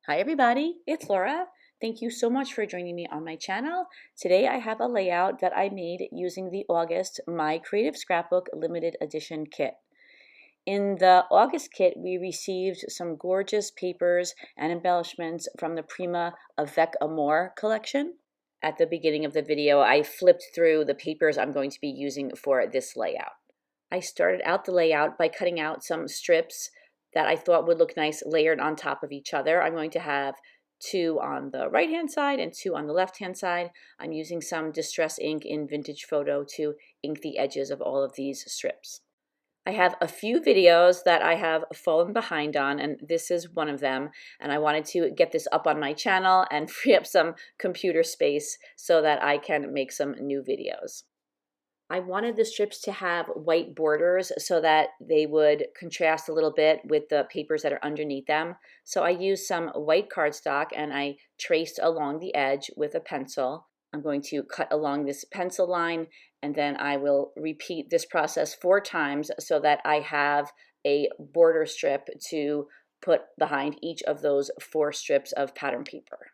Hi everybody, it's Laura. Thank you so much for joining me on my channel. Today I have a layout that I made using the August My Creative Scrapbook limited edition kit. In the August kit, we received some gorgeous papers and embellishments from the Prima Avec Amour collection. At the beginning of the video, I flipped through the papers I'm going to be using for this layout. I started out the layout by cutting out some strips that I thought would look nice layered on top of each other. I'm going to have two on the right hand side and two on the left hand side. I'm using some distress ink in Vintage Photo to ink the edges of all of these strips. I have a few videos that I have fallen behind on, and this is one of them, and I wanted to get this up on my channel and free up some computer space so that I can make some new videos. I wanted the strips to have white borders so that they would contrast a little bit with the papers that are underneath them. So I used some white cardstock and I traced along the edge with a pencil. I'm going to cut along this pencil line, and then I will repeat this process 4 times so that I have a border strip to put behind each of those 4 strips of pattern paper.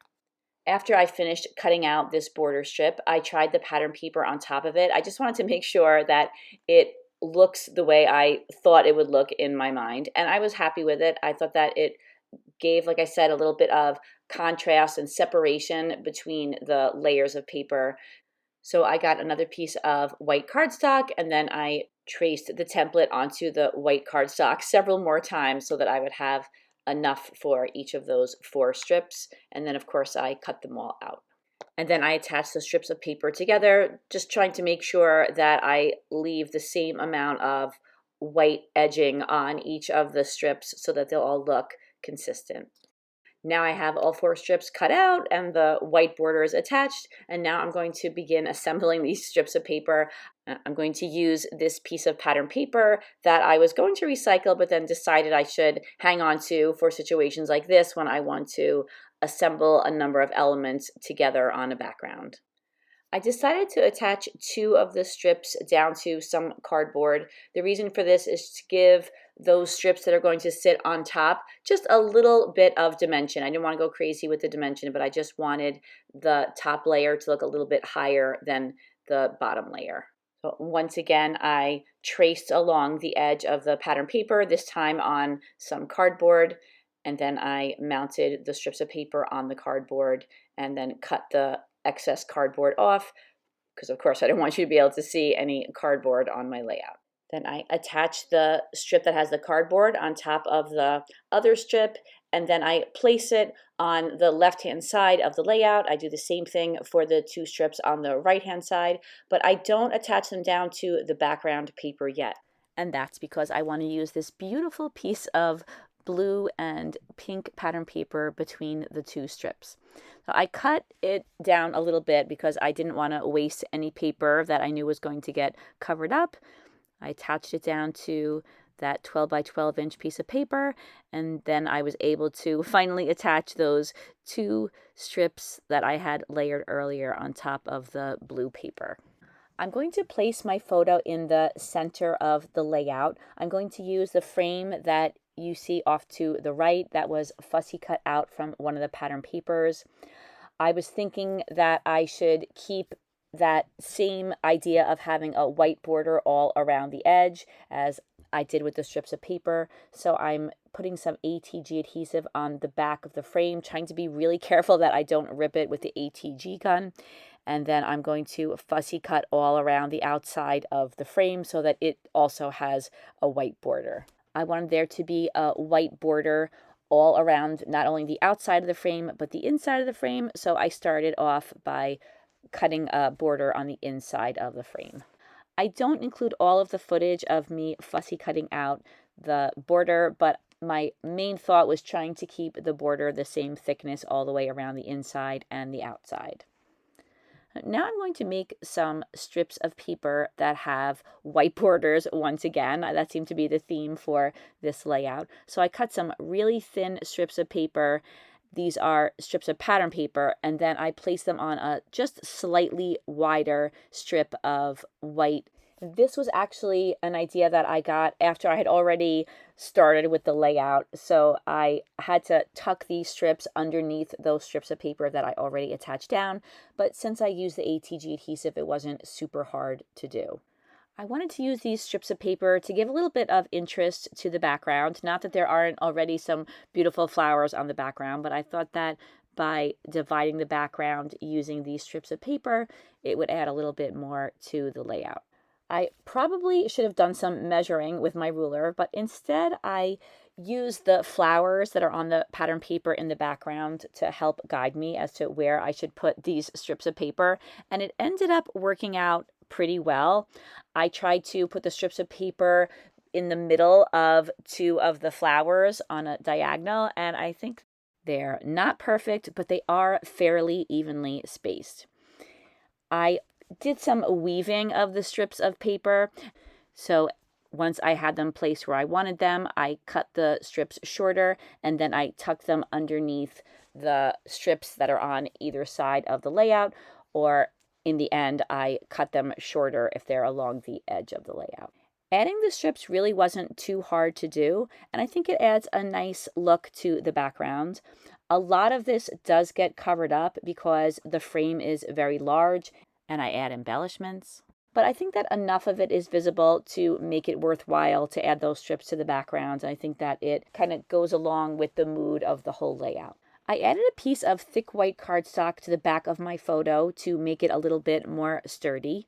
After I finished cutting out this border strip, I tried the pattern paper on top of it. I just wanted to make sure that it looks the way I thought it would look in my mind, and I was happy with it. I thought that it gave, like I said, a little bit of contrast and separation between the layers of paper. So I got another piece of white cardstock, and then I traced the template onto the white cardstock several more times so that I would have enough for each of those 4 strips. And then of course I cut them all out. And then I attached the strips of paper together, just trying to make sure that I leave the same amount of white edging on each of the strips so that they'll all look consistent. Now I have all 4 strips cut out and the white border is attached, and now I'm going to begin assembling these strips of paper. I'm going to use this piece of pattern paper that I was going to recycle but then decided I should hang on to for situations like this when I want to assemble a number of elements together on a background. I decided to attach 2 of the strips down to some cardboard. The reason for this is to give those strips that are going to sit on top just a little bit of dimension. I didn't want to go crazy with the dimension, but I just wanted the top layer to look a little bit higher than the bottom layer. So once again, I traced along the edge of the pattern paper, this time on some cardboard, and then I mounted the strips of paper on the cardboard and then cut the excess cardboard off, because of course I don't want you to be able to see any cardboard on my layout. Then I attach the strip that has the cardboard on top of the other strip, and then I place it on the left hand side of the layout. I do the same thing for the 2 strips on the right hand side, but I don't attach them down to the background paper yet. And that's because I want to use this beautiful piece of blue and pink pattern paper between the 2 strips. So I cut it down a little bit because I didn't want to waste any paper that I knew was going to get covered up. I attached it down to that 12 by 12 inch piece of paper, and then I was able to finally attach those 2 strips that I had layered earlier on top of the blue paper. I'm going to place my photo in the center of the layout. I'm going to use the frame that you see off to the right that was fussy cut out from one of the pattern papers. I was thinking that I should keep that same idea of having a white border all around the edge as I did with the strips of paper. So I'm putting some ATG adhesive on the back of the frame, trying to be really careful that I don't rip it with the ATG gun. And then I'm going to fussy cut all around the outside of the frame so that it also has a white border. I wanted there to be a white border all around not only the outside of the frame but the inside of the frame, so I started off by cutting a border on the inside of the frame. I don't include all of the footage of me fussy cutting out the border, but my main thought was trying to keep the border the same thickness all the way around the inside and the outside. Now I'm going to make some strips of paper that have white borders once again. That seemed to be the theme for this layout. So I cut some really thin strips of paper. These are strips of pattern paper, and then I place them on a just slightly wider strip of white This was actually an idea that I got after I had already started with the layout. So I had to tuck these strips underneath those strips of paper that I already attached down. But since I used the ATG adhesive, it wasn't super hard to do. I wanted to use these strips of paper to give a little bit of interest to the background. Not that there aren't already some beautiful flowers on the background, but I thought that by dividing the background using these strips of paper, it would add a little bit more to the layout. I probably should have done some measuring with my ruler, but instead I used the flowers that are on the pattern paper in the background to help guide me as to where I should put these strips of paper, and it ended up working out pretty well. I tried to put the strips of paper in the middle of two of the flowers on a diagonal, and I think they're not perfect, but they are fairly evenly spaced. I did some weaving of the strips of paper. So once I had them placed where I wanted them, I cut the strips shorter and then I tucked them underneath the strips that are on either side of the layout, or in the end, I cut them shorter if they're along the edge of the layout. Adding the strips really wasn't too hard to do, and I think it adds a nice look to the background. A lot of this does get covered up because the frame is very large and I add embellishments. But I think that enough of it is visible to make it worthwhile to add those strips to the background. I think that it kind of goes along with the mood of the whole layout. I added a piece of thick white cardstock to the back of my photo to make it a little bit more sturdy.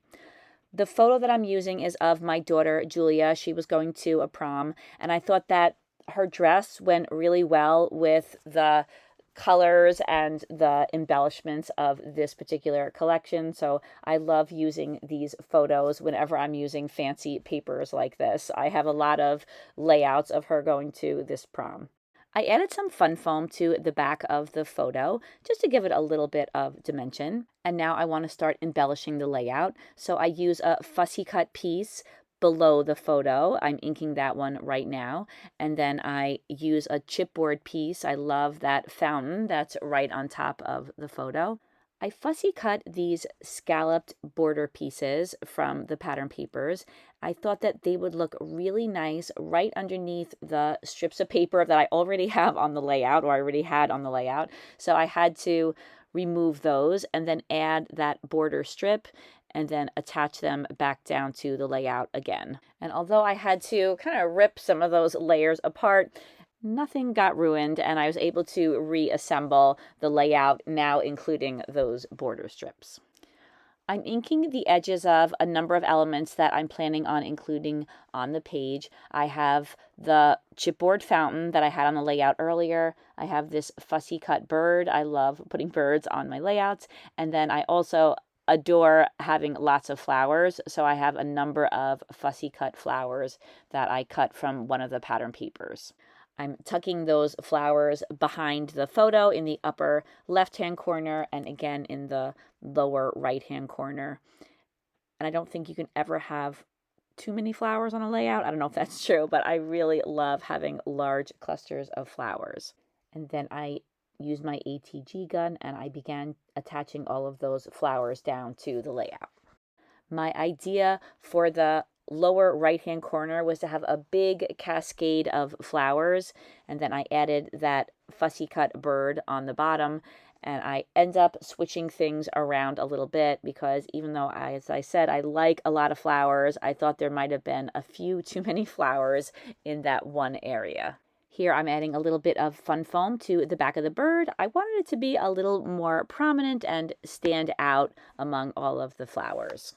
The photo that I'm using is of my daughter, Julia. She was going to a prom, and I thought that her dress went really well with the colors and the embellishments of this particular collection. So I love using these photos whenever I'm using fancy papers like this. I have a lot of layouts of her going to this prom. I added some fun foam to the back of the photo just to give it a little bit of dimension. And now I want to start embellishing the layout. So I use a fussy cut piece below the photo. I'm inking that one right now. And then I use a chipboard piece. I love that fountain that's right on top of the photo. I fussy cut these scalloped border pieces from the pattern papers. I thought that they would look really nice right underneath the strips of paper that I already have on the layout, or I already had on the layout. So I had to remove those and then add that border strip and then attach them back down to the layout again. And although I had to kind of rip some of those layers apart, nothing got ruined, and I was able to reassemble the layout, now including those border strips. I'm inking the edges of a number of elements that I'm planning on including on the page. I have the chipboard fountain that I had on the layout earlier. I have this fussy cut bird. I love putting birds on my layouts. And then I also adore having lots of flowers, so I have a number of fussy cut flowers that I cut from one of the pattern papers. I'm tucking those flowers behind the photo in the upper left-hand corner and again in the lower right-hand corner. And I don't think you can ever have too many flowers on a layout. I don't know if that's true, but I really love having large clusters of flowers. And then I used my ATG gun and I began attaching all of those flowers down to the layout. My idea for the lower right-hand corner was to have a big cascade of flowers, and then I added that fussy cut bird on the bottom, and I end up switching things around a little bit because even though, as I said, I like a lot of flowers, I thought there might have been a few too many flowers in that one area. Here I'm adding a little bit of fun foam to the back of the bird. I wanted it to be a little more prominent and stand out among all of the flowers.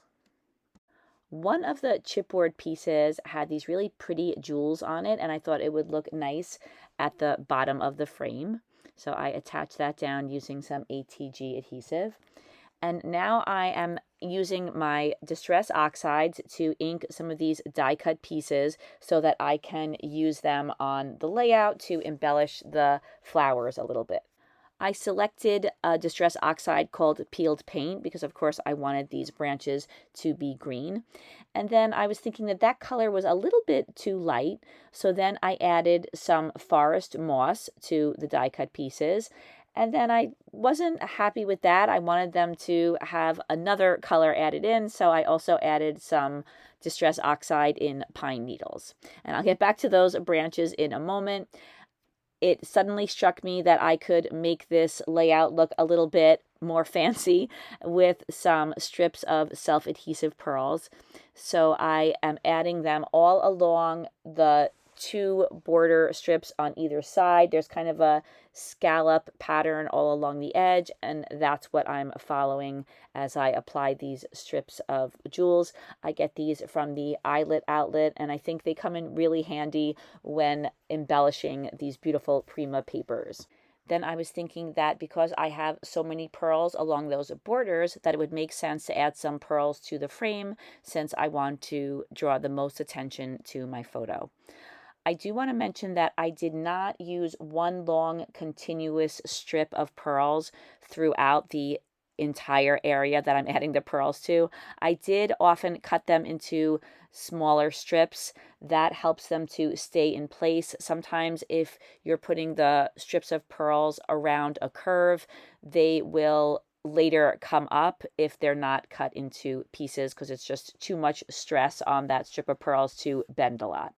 One of the chipboard pieces had these really pretty jewels on it, and I thought it would look nice at the bottom of the frame. So I attached that down using some ATG adhesive. And now I am using my Distress Oxides to ink some of these die cut pieces so that I can use them on the layout to embellish the flowers a little bit. I selected a Distress Oxide called Peeled Paint because, of course, I wanted these branches to be green. And then I was thinking that that color was a little bit too light, so then I added some forest moss to the die cut pieces. And then I wasn't happy with that. I wanted them to have another color added in, so I also added some Distress Oxide in pine needles. And I'll get back to those branches in a moment. It suddenly struck me that I could make this layout look a little bit more fancy with some strips of self-adhesive pearls. So I am adding them all along the 2 border strips on either side. There's kind of a scallop pattern all along the edge, and that's what I'm following as I apply these strips of jewels. I get these from the Eyelet Outlet, and I think they come in really handy when embellishing these beautiful Prima papers. Then I was thinking that because I have so many pearls along those borders, that it would make sense to add some pearls to the frame since I want to draw the most attention to my photo. I do want to mention that I did not use one long continuous strip of pearls throughout the entire area that I'm adding the pearls to. I did often cut them into smaller strips. That helps them to stay in place. Sometimes if you're putting the strips of pearls around a curve, they will later come up if they're not cut into pieces because it's just too much stress on that strip of pearls to bend a lot.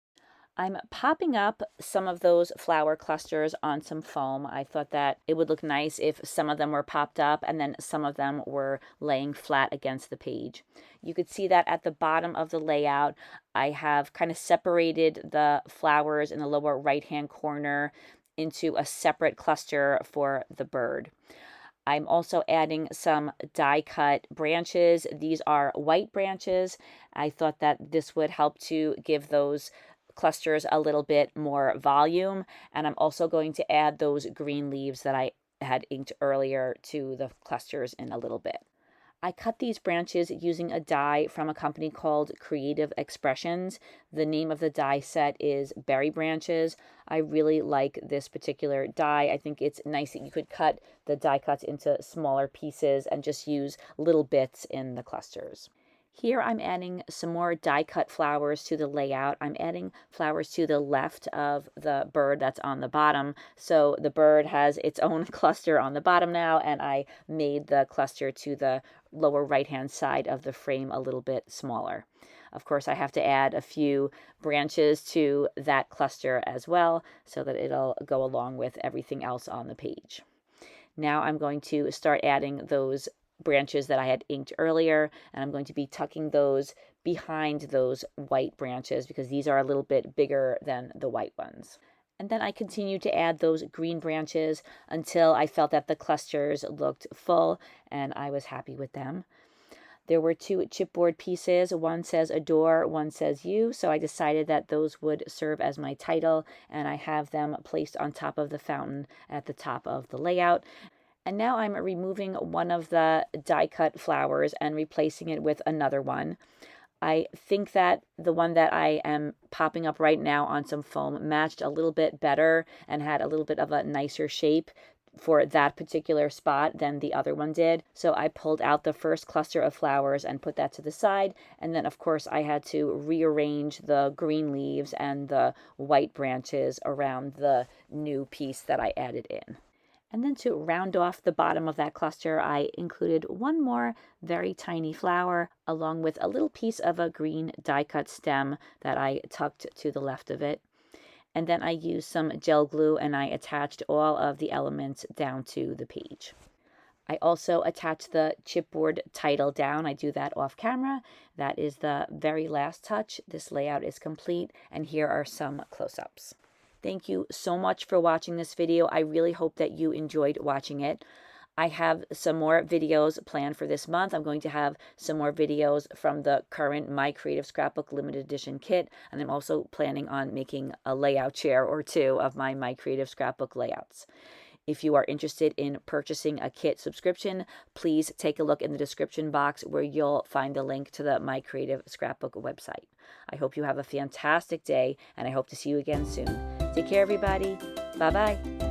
I'm popping up some of those flower clusters on some foam. I thought that it would look nice if some of them were popped up and then some of them were laying flat against the page. You could see that at the bottom of the layout, I have kind of separated the flowers in the lower right-hand corner into a separate cluster for the bird. I'm also adding some die cut branches. These are white branches. I thought that this would help to give those clusters a little bit more volume, and I'm also going to add those green leaves that I had inked earlier to the clusters in a little bit. I cut these branches using a die from a company called Creative Expressions. The name of the die set is Berry Branches. I really like this particular die. I think it's nice that you could cut the die cuts into smaller pieces and just use little bits in the clusters. Here I'm adding some more die cut flowers to the layout. I'm adding flowers to the left of the bird that's on the bottom. So the bird has its own cluster on the bottom now, and I made the cluster to the lower right-hand side of the frame a little bit smaller. Of course, I have to add a few branches to that cluster as well so that it'll go along with everything else on the page. Now I'm going to start adding those branches that I had inked earlier, and I'm going to be tucking those behind those white branches because these are a little bit bigger than the white ones. And then I continued to add those green branches until I felt that the clusters looked full and I was happy with them. There were 2 chipboard pieces. One says adore, one says you. So I decided that those would serve as my title, and I have them placed on top of the fountain at the top of the layout. And now I'm removing one of the die cut flowers and replacing it with another one. I think that the one that I am popping up right now on some foam matched a little bit better and had a little bit of a nicer shape for that particular spot than the other one did. So I pulled out the first cluster of flowers and put that to the side. And then, of course, I had to rearrange the green leaves and the white branches around the new piece that I added in. And then to round off the bottom of that cluster, I included one more very tiny flower along with a little piece of a green die cut stem that I tucked to the left of it. And then I used some gel glue and I attached all of the elements down to the page. I also attached the chipboard title down. I do that off camera. That is the very last touch. This layout is complete, and here are some close-ups. Thank you so much for watching this video. I really hope that you enjoyed watching it. I have some more videos planned for this month. I'm going to have some more videos from the current My Creative Scrapbook limited edition kit, and I'm also planning on making a layout chair or 2 of my Creative Scrapbook layouts. If you are interested in purchasing a kit subscription, please take a look in the description box where you'll find the link to the My Creative Scrapbook website. I hope you have a fantastic day, and I hope to see you again soon. Take care, everybody. Bye-bye.